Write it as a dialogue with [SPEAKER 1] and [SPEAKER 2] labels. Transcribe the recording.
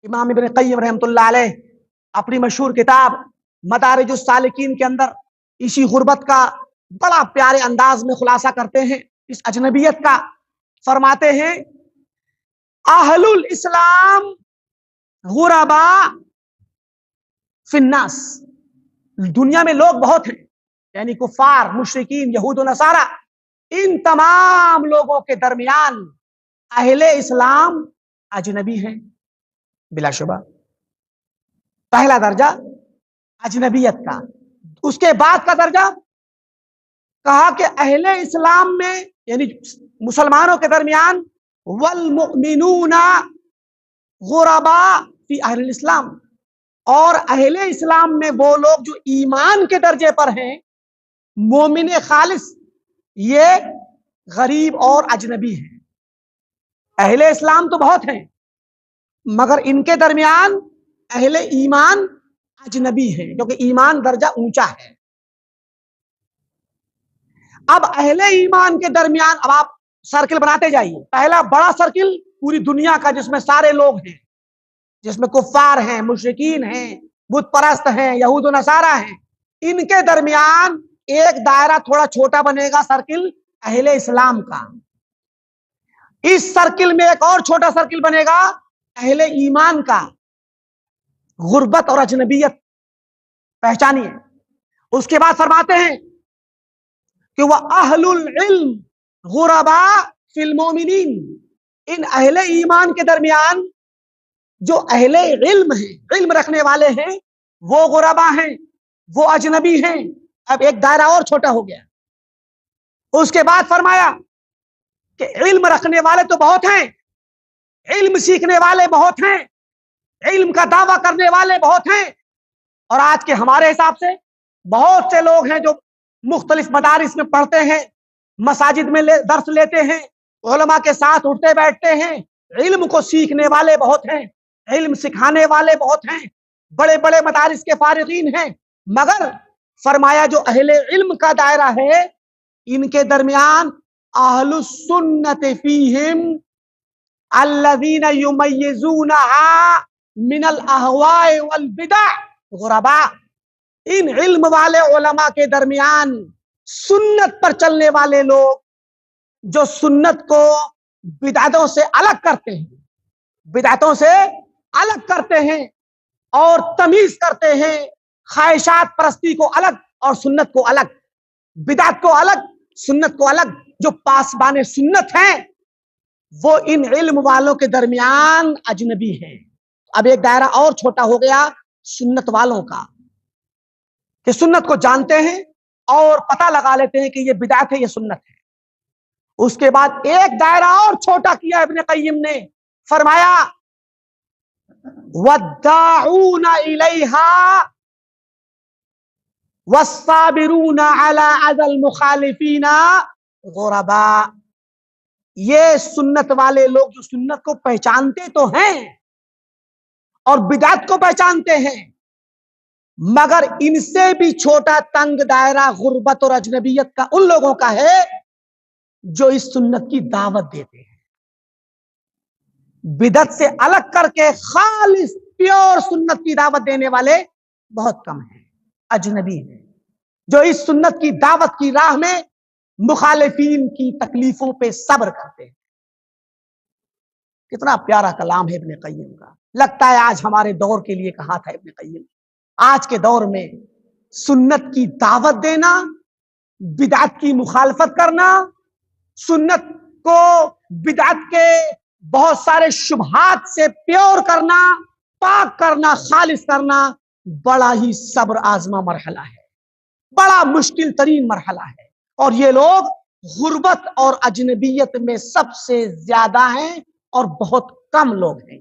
[SPEAKER 1] امام ابن قیم رحمۃ اللہ علیہ اپنی مشہور کتاب مدارج السالکین کے اندر اسی غربت کا بڑا پیارے انداز میں خلاصہ کرتے ہیں، اس اجنبیت کا۔ فرماتے ہیں اہل الاسلام غرباء فی الناس، دنیا میں لوگ بہت ہیں، یعنی کفار، مشرکین، یہود و نصارہ، ان تمام لوگوں کے درمیان اہل اسلام اجنبی ہیں بلا شبہ۔ پہلا درجہ اجنبیت کا۔ اس کے بعد کا درجہ کہا کہ اہل اسلام میں یعنی مسلمانوں کے درمیان والمؤمنون غرباء فی اہل الاسلام، اور اہل اسلام میں وہ لوگ جو ایمان کے درجے پر ہیں، مومن خالص، یہ غریب اور اجنبی ہیں۔ اہل اسلام تو بہت ہیں مگر ان کے درمیان اہل ایمان اجنبی ہیں، کیونکہ ایمان درجہ اونچا ہے۔ اب اہل ایمان کے درمیان اب آپ سرکل بناتے جائیے۔ پہلا بڑا سرکل پوری دنیا کا، جس میں سارے لوگ ہیں، جس میں کفار ہیں، مشرکین ہیں، بت پرست ہیں، یہود و نصارہ ہیں۔ ان کے درمیان ایک دائرہ تھوڑا چھوٹا بنے گا، سرکل اہل اسلام کا۔ اس سرکل میں ایک اور چھوٹا سرکل بنے گا اہل ایمان کا۔ غربت اور اجنبیت پہچانیے۔ اس کے بعد فرماتے ہیں کہ وہ اہل العلم غرباء فی المؤمنین، ان اہل ایمان کے درمیان جو اہل علم ہیں، علم رکھنے والے ہیں، وہ غرباء ہیں، وہ اجنبی ہیں۔ اب ایک دائرہ اور چھوٹا ہو گیا۔ اس کے بعد فرمایا کہ علم رکھنے والے تو بہت ہیں، علم سیکھنے والے بہت ہیں، علم کا دعویٰ کرنے والے بہت ہیں، اور آج کے ہمارے حساب سے بہت سے لوگ ہیں جو مختلف مدارس میں پڑھتے ہیں، مساجد میں درس لیتے ہیں، علماء کے ساتھ اٹھتے بیٹھتے ہیں، علم کو سیکھنے والے بہت ہیں، علم سکھانے والے بہت ہیں، بڑے بڑے مدارس کے فارغین ہیں، مگر فرمایا جو اہل علم کا دائرہ ہے، ان کے درمیان اہل السنت فیہم الذین یمیزونہا من الاہواء والبدع غرباء، ان علم والے علماء کے درمیان سنت پر چلنے والے لوگ جو سنت کو بدعتوں سے الگ کرتے ہیں، بدعتوں سے الگ کرتے ہیں اور تمیز کرتے ہیں، خواہشات پرستی کو الگ اور سنت کو الگ، بدعت کو الگ، سنت کو الگ، جو پاسبان سنت ہیں وہ ان علم والوں کے درمیان اجنبی ہیں۔ اب ایک دائرہ اور چھوٹا ہو گیا سنت والوں کا، کہ سنت کو جانتے ہیں اور پتہ لگا لیتے ہیں کہ یہ بدعت ہے، یہ سنت ہے۔ اس کے بعد ایک دائرہ اور چھوٹا کیا ابن قیم نے، فرمایا وَالدَّاعُونَ إِلَيْهَا وَالصَّابِرُونَ عَلَىٰ أَذَى الْمُخَالِفِينَ غُرَبَاء، یہ سنت والے لوگ جو سنت کو پہچانتے تو ہیں اور بدعت کو پہچانتے ہیں، مگر ان سے بھی چھوٹا تنگ دائرہ غربت اور اجنبیت کا ان لوگوں کا ہے جو اس سنت کی دعوت دیتے ہیں۔ بدعت سے الگ کر کے خالص پیور سنت کی دعوت دینے والے بہت کم ہیں، اجنبی ہیں، جو اس سنت کی دعوت کی راہ میں مخالفین کی تکلیفوں پہ صبر کرتے ہیں۔ کتنا پیارا کلام ہے ابن قیم کا، لگتا ہے آج ہمارے دور کے لیے کہا تھا ابن قیم۔ آج کے دور میں سنت کی دعوت دینا، بدعت کی مخالفت کرنا، سنت کو بدعت کے بہت سارے شبہات سے پیور کرنا، پاک کرنا، خالص کرنا، بڑا ہی صبر آزما مرحلہ ہے، بڑا مشکل ترین مرحلہ ہے، اور یہ لوگ غربت اور اجنبیت میں سب سے زیادہ ہیں اور بہت کم لوگ ہیں۔